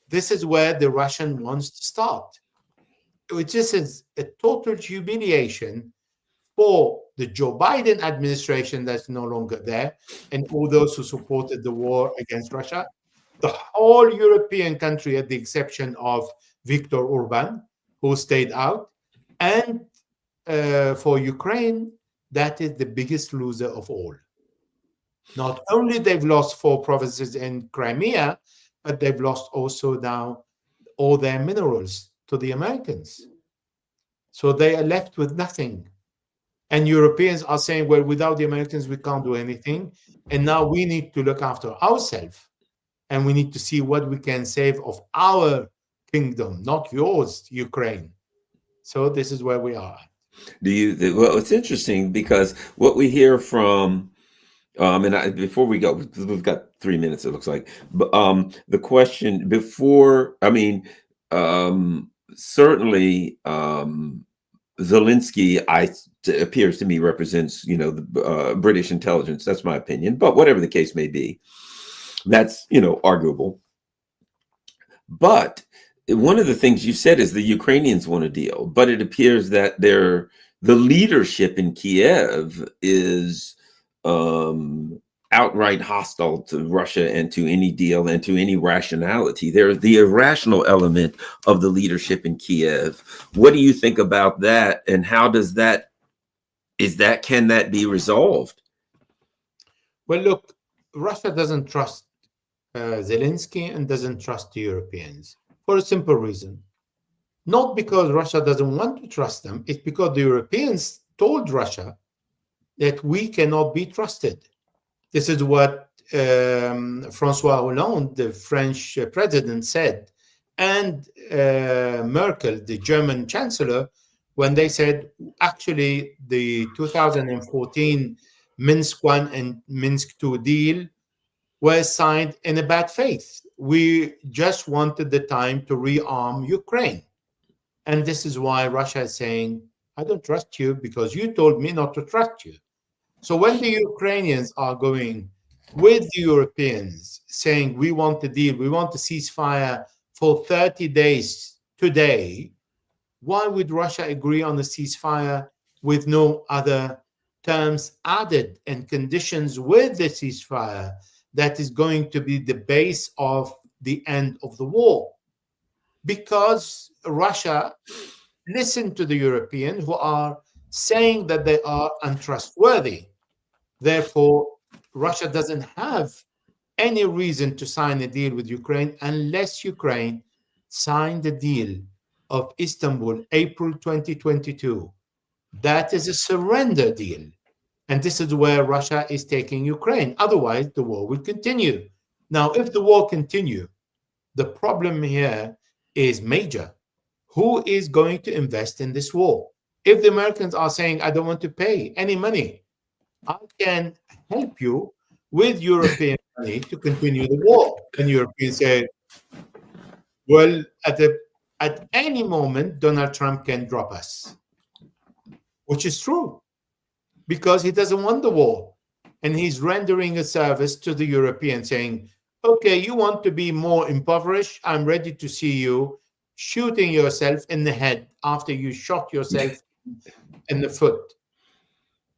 This is where the Russian wants to start. Which is a total humiliation for the Joe Biden administration that's no longer there, and all those who supported the war against Russia, the whole European country, at the exception of Viktor Orban, who stayed out, and for Ukraine, that is the biggest loser of all. Not only they've lost 4 provinces in Crimea, but they've lost also now all their minerals to the Americans. So they are left with nothing. And Europeans are saying, well, without the Americans, we can't do anything. And now we need to look after ourselves. And we need to see what we can save of our kingdom, not yours, Ukraine. So this is where we are. Well, it's interesting because what we hear from, before we go, we've got 3 minutes, it looks like, but the question before, certainly, Zelensky, appears to me, represents, the British intelligence. That's my opinion. But whatever the case may be, that's, arguable. But one of the things you said is the Ukrainians want a deal, but it appears that the leadership in Kiev is outright hostile to Russia and to any deal and to any rationality. There's the irrational element of the leadership in Kiev. What do you think about that? And how does can that be resolved? Well, look, Russia doesn't trust Zelensky and doesn't trust the Europeans for a simple reason. Not because Russia doesn't want to trust them, it's because the Europeans told Russia that we cannot be trusted. This is what François Hollande, the French president, said, and Merkel, the German chancellor, when they said, actually, the 2014 Minsk I and Minsk II deal were signed in a bad faith. We just wanted the time to rearm Ukraine. And this is why Russia is saying, I don't trust you because you told me not to trust you. So when the Ukrainians are going with the Europeans saying, we want a deal, we want a ceasefire for 30 days today, why would Russia agree on a ceasefire with no other terms added and conditions with the ceasefire that is going to be the base of the end of the war? Because Russia listened to the Europeans who are saying that they are untrustworthy. Therefore, Russia doesn't have any reason to sign a deal with Ukraine unless Ukraine signed the deal of Istanbul, April 2022. That is a surrender deal. And this is where Russia is taking Ukraine. Otherwise, the war will continue. Now, if the war continues, the problem here is major. Who is going to invest in this war? If the Americans are saying, I don't want to pay any money, I can help you with European money to continue the war. And Europeans say, Well, at any moment, Donald Trump can drop us, which is true, because he doesn't want the war. And he's rendering a service to the Europeans, saying, okay, you want to be more impoverished? I'm ready to see you shooting yourself in the head after you shot yourself in the foot.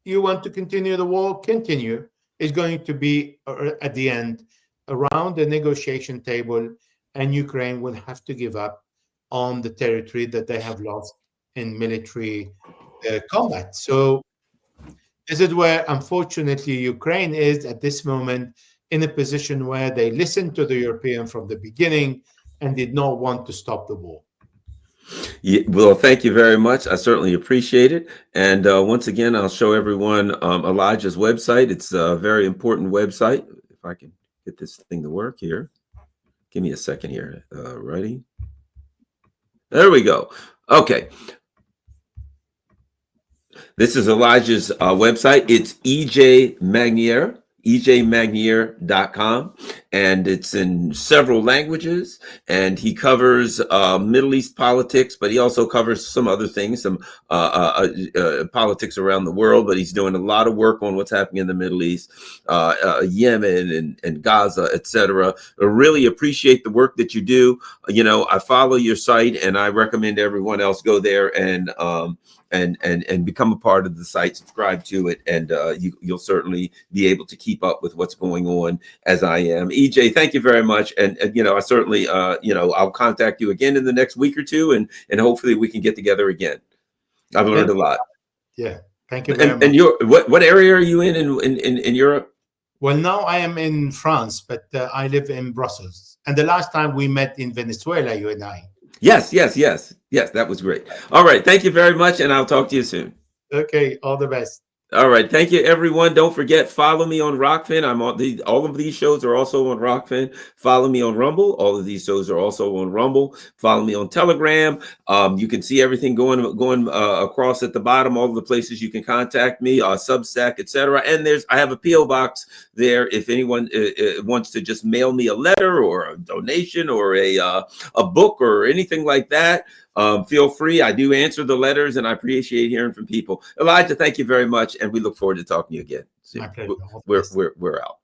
You want to continue the war? Continue. It's going to be at the end around the negotiation table, and Ukraine will have to give up on the territory that they have lost in military combat. So this is where, unfortunately, Ukraine is at this moment in a position where they listened to the European from the beginning and did not want to stop the war. Yeah, well, thank you very much. I certainly appreciate it. And once again, I'll show everyone Elijah's website. It's a very important website. If I can get this thing to work here. Give me a second here. Ready? There we go. Okay. This is Elijah's website. It's ejmagnier.com, and it's in several languages, and he covers Middle East politics, but he also covers some other things, some politics around the world, but he's doing a lot of work on what's happening in the Middle East, Yemen and Gaza, etc. I really appreciate the work that you do. You know, I follow your site, and I recommend everyone else go there and become a part of the site, subscribe to it, and you'll certainly be able to keep up with what's going on as I am. EJ, thank you very much. And you know, I certainly, you know, I'll contact you again in the next week or two, and hopefully we can get together again. I've learned a lot. Yeah, thank you very much. And you're, what area are you in Europe? Well, now I am in France, but I live in Brussels. And the last time we met in Venezuela, you and I. Yes, that was great. All right, thank you very much, and I'll talk to you soon. Okay, all the best. All right, thank you, everyone. Don't forget, follow me on Rockfin. I'm on all of these shows are also on Rockfin. Follow me on Rumble. All of these shows are also on Rumble. Follow me on Telegram. You can see everything going across at the bottom. All of the places you can contact me, Substack, etc. And I have a PO box there if anyone wants to just mail me a letter or a donation or a book or anything like that. Feel free. I do answer the letters, and I appreciate hearing from people. Elijah, thank you very much, and we look forward to talking to you again. So we're out.